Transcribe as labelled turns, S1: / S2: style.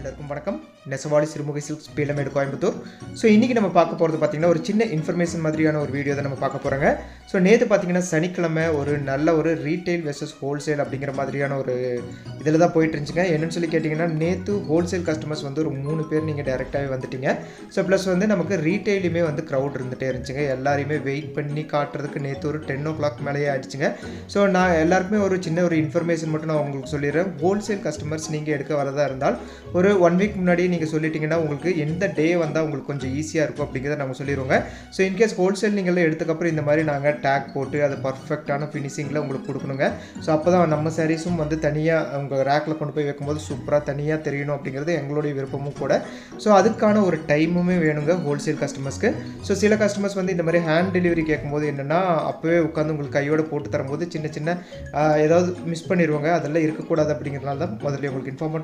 S1: எல்லாருக்கும் வணக்கம். நெசவாளி Sirumugai silks Peelamedu Coimbatore. So இன்றைக்கி நம்ம பார்க்க போகிறது பார்த்திங்கன்னா ஒரு சின்ன இன்ஃபர்மேஷன் மாதிரியான ஒரு வீடியோ தான் நம்ம பார்க்க போகிறோங்க. ஸோ நேற்று பார்த்திங்கன்னா சனிக்கிழமை ஒரு நல்ல ஒரு ரீட்டைல் வெர்சஸ் ஹோல்சேல் அப்படிங்கிற மாதிரியான ஒரு இதில் தான் போயிட்டு இருந்துச்சுங்க. என்னென்னு சொல்லி கேட்டிங்கன்னா நேற்று ஹோல்சேல் கஸ்டமர்ஸ் வந்து ஒரு 3 பேர் நீங்கள் டேரெக்டாகவே வந்துட்டீங்க. ஸோ ப்ளஸ் வந்து நமக்கு ரீட்டைலுமே வந்து க்ரௌட் இருந்துகிட்டே இருந்துச்சுங்க. எல்லாரையுமே வெயிட் பண்ணி காட்டுறதுக்கு நேற்று ஒரு 10 o'clock மேலேயே ஆகிடுச்சுங்க. ஸோ நான் எல்லாருக்குமே ஒரு சின்ன ஒரு இன்ஃபர்மேஷன் மட்டும் நான் உங்களுக்கு சொல்லிடுறேன். ஹோல்சேல் கஸ்டமர்ஸ் நீங்கள் எடுக்க வரதா இருந்தால் ஒரு 1 வீக் முன்னாடியே நீங்கள் சொல்லிட்டீங்கன்னா உங்களுக்கு எந்த டே வந்தால் உங்களுக்கு கொஞ்சம் ஈஸியாக இருக்கும் அப்படிங்கிறத நாங்கள் சொல்லிடுவோங்க. ஸோ இன்கேஸ் ஹோல்சேல் நீங்கள் எடுத்துக்கப்புறம் இந்த மாதிரி நாங்கள் டேக் போட்டு அது பர்ஃபெக்டான ஃபினிஷிங்கில் உங்களுக்கு கொடுக்கணுங்க. ஸோ அப்போ தான் நம்ம சாரீஸும் வந்து தனியாக உங்கள் ரேக்கில் கொண்டு போய் வைக்கும்போது சூப்பராக தனியாக தெரியணும் அப்படிங்கிறது எங்களுடைய விருப்பமும் கூட. ஸோ அதுக்கான ஒரு டைமுமே வேணுங்க ஹோல்சேல் கஸ்டமர்ஸ்க்கு. ஸோ சில கஸ்டமர்ஸ் வந்து இந்த மாதிரி ஹேண்ட் டெலிவரி கேட்கும்போது என்னென்னா அப்போவே உட்காந்து உங்களுக்கு கையோடு போட்டு தரும்போது சின்ன சின்ன ஏதாவது மிஸ் பண்ணிடுவாங்க. அதெல்லாம் இருக்கக்கூடாது அப்படிங்கிறதுனால தான் முதல்ல உங்களுக்கு இன்ஃபார்ம்